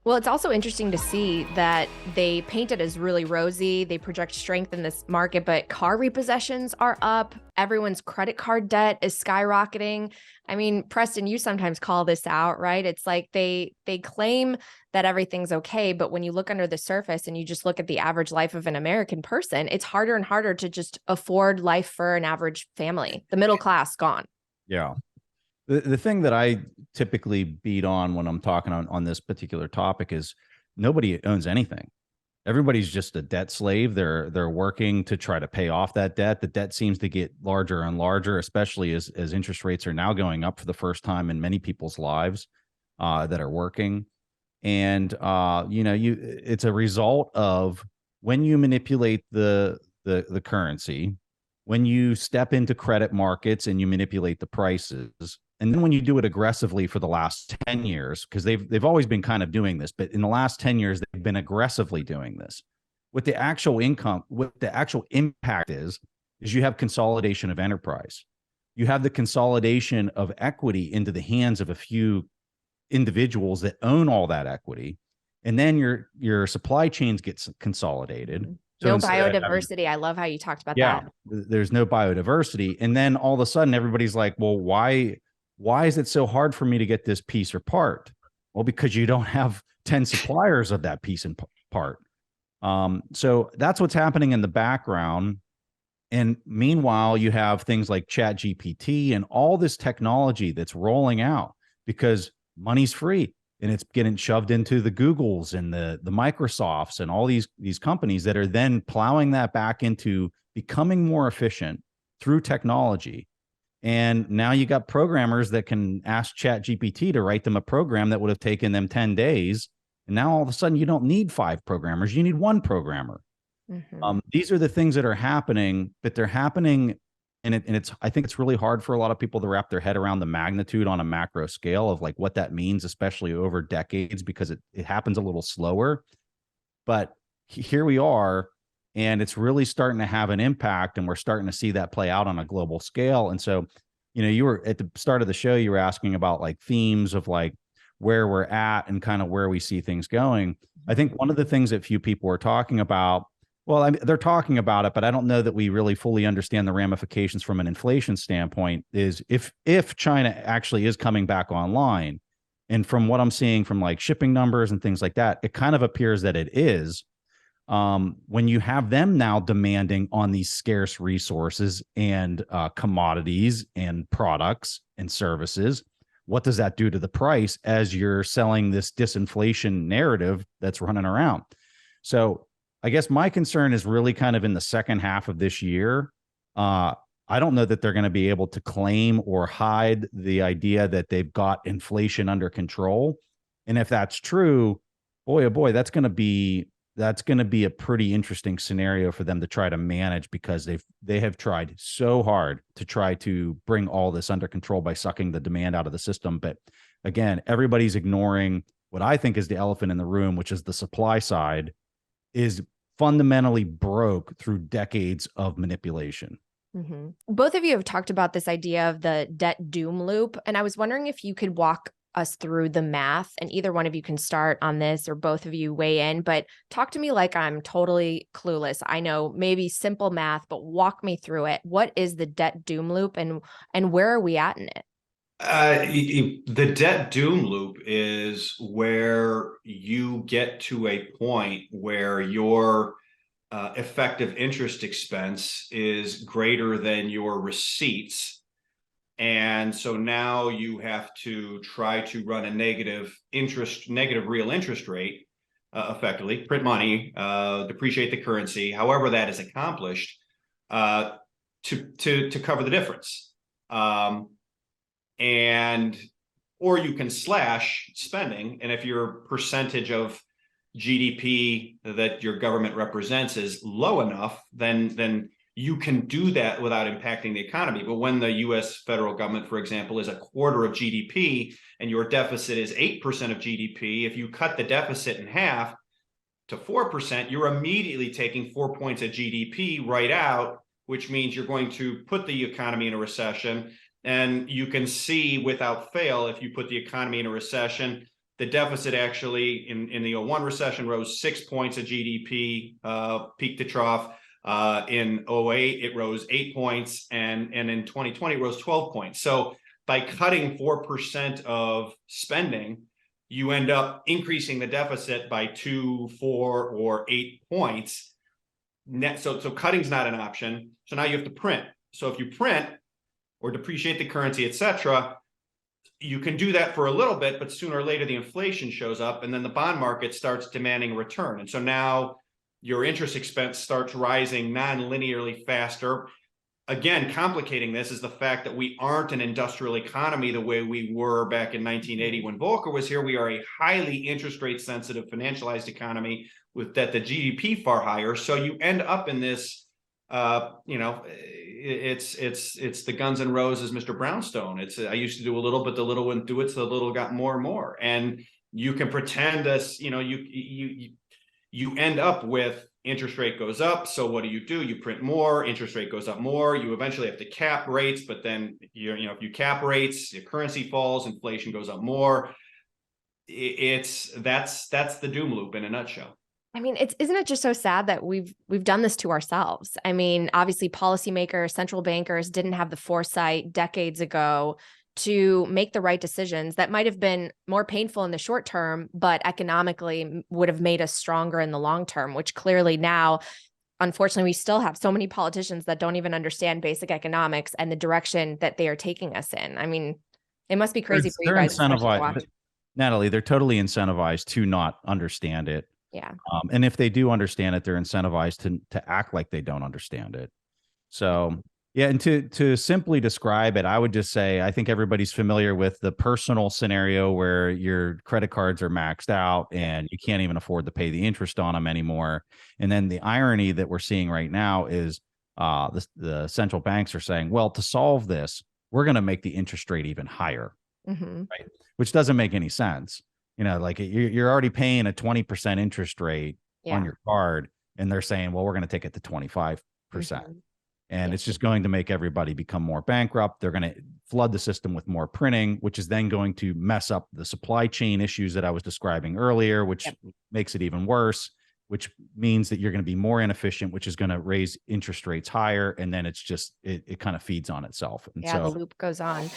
Well, it's also interesting to see that they paint it as really rosy. They project strength in this market, but car repossessions are up. Everyone's credit card debt is skyrocketing. I mean, Preston, you sometimes call this out, right? It's like they claim that everything's okay, but when you look under the surface and you just look at the average life of an American person, it's harder and harder to just afford life for an average family. The middle class gone. Yeah. The thing that I typically beat on when I'm talking on this particular topic is nobody owns anything. Everybody's just a debt slave. They're working to try to pay off that debt. The debt seems to get larger and larger, especially as interest rates are now going up for the first time in many people's lives that are working. And it's a result of when you manipulate the currency, when you step into credit markets and you manipulate the prices, and then when you do it aggressively for the last 10 years, because they've always been kind of doing this, but in the last 10 years, they've been aggressively doing this. What the actual income, what the actual impact is you have consolidation of enterprise. You have the consolidation of equity into the hands of a few individuals that own all that equity. And then your supply chains get consolidated. So No having, biodiversity. I love how you talked about yeah, that. there's no biodiversity. And then all of a sudden everybody's like, well, why is it so hard for me to get this piece or part? Well, because you don't have 10 suppliers of that piece and part. So that's what's happening in the background. And meanwhile, you have things like Chat GPT and all this technology that's rolling out because money's free and it's getting shoved into the Googles and the Microsofts and all these companies that are then plowing that back into becoming more efficient through technology. And now you got programmers that can ask Chat GPT to write them a program that would have taken them 10 days. And now all of a sudden you don't need 5 programmers, you need 1 programmer. These are the things that are happening, but they're happening, and it's I think it's really hard for a lot of people to wrap their head around the magnitude on a macro scale of like what that means, especially over decades, because it happens a little slower. But here we are, and it's really starting to have an impact, and we're starting to see that play out on a global scale. And so, you were at the start of the show, you were asking about like themes of like where we're at and kind of where we see things going. I think one of the things that few people are talking about, well, I mean, they're talking about it, but I don't know that we really fully understand the ramifications from an inflation standpoint, is if China actually is coming back online. And from what I'm seeing from like shipping numbers and things like that, it kind of appears that it is. When you have them now demanding on these scarce resources and commodities and products and services, what does that do to the price as you're selling this disinflation narrative that's running around? So I guess my concern is really kind of in the second half of this year. I don't know that they're going to be able to claim or hide the idea that they've got inflation under control. And if that's true, boy, oh boy, that's going to be a pretty interesting scenario for them to try to manage, because they have tried so hard to try to bring all this under control by sucking the demand out of the system. But again, everybody's ignoring what I think is the elephant in the room, which is the supply side is fundamentally broke through decades of manipulation. Both of you have talked about this idea of the debt doom loop, and I was wondering if you could walk us through the math, and either one of you can start on this or both of you weigh in, but talk to me like I'm totally clueless. I know maybe simple math, but walk me through it. What is the debt doom loop, and where are we at in it? The debt doom loop is where you get to a point where your effective interest expense is greater than your receipts. And so now you have to try to run a negative real interest rate, effectively print money, depreciate the currency, however that is accomplished, to cover the difference. And or you can slash spending, and if your percentage of GDP that your government represents is low enough, then you can do that without impacting the economy. But when the US federal government, for example, is a quarter of GDP and your deficit is 8% of GDP, if you cut the deficit in half to 4%, you're immediately taking 4 points of GDP right out, which means you're going to put the economy in a recession. And you can see without fail, if you put the economy in a recession, the deficit actually in the 01 recession rose 6 points of GDP, peak to trough. In 08, it rose 8 points, and in 2020, it rose 12 points. So by cutting 4% of spending, you end up increasing the deficit by 2, 4, or 8 points. So cutting's not an option. So now you have to print. So if you print or depreciate the currency, etc., you can do that for a little bit, but sooner or later the inflation shows up, and then the bond market starts demanding a return. And so now your interest expense starts rising non-linearly faster. Again, complicating this is the fact that we aren't an industrial economy the way we were back in 1980 when Volcker was here. We are a highly interest rate sensitive financialized economy with the GDP far higher. So you end up in this, it's the Guns N' Roses, Mr. Brownstone. It's I used to do a little, but the little wouldn't do it, so the little got more and more. And you can pretend as you end up with interest rate goes up. So what do? You print more, interest rate goes up more. You eventually have to cap rates, but then if you cap rates, your currency falls, inflation goes up more. That's the doom loop in a nutshell. I mean, isn't it just so sad that we've done this to ourselves? I mean, obviously policymakers, central bankers didn't have the foresight decades ago to make the right decisions that might have been more painful in the short term, but economically would have made us stronger in the long term, which clearly now, unfortunately, we still have so many politicians that don't even understand basic economics and the direction that they are taking us in. I mean, it must be crazy for you guys. They're incentivized, Natalie, they're totally incentivized to not understand it. Yeah. And if they do understand it, they're incentivized to act like they don't understand it. So yeah, and to simply describe it, I would just say I think everybody's familiar with the personal scenario where your credit cards are maxed out and you can't even afford to pay the interest on them anymore. And then the irony that we're seeing right now is the central banks are saying, well, to solve this, we're going to make the interest rate even higher, right? Which doesn't make any sense. Like you're already paying a 20% interest rate on your card, and they're saying, well, we're going to take it to 25%. And it's just going to make everybody become more bankrupt. They're going to flood the system with more printing, which is then going to mess up the supply chain issues that I was describing earlier, which makes it even worse, which means that you're going to be more inefficient, which is going to raise interest rates higher. And then it's just, it kind of feeds on itself. And so the loop goes on.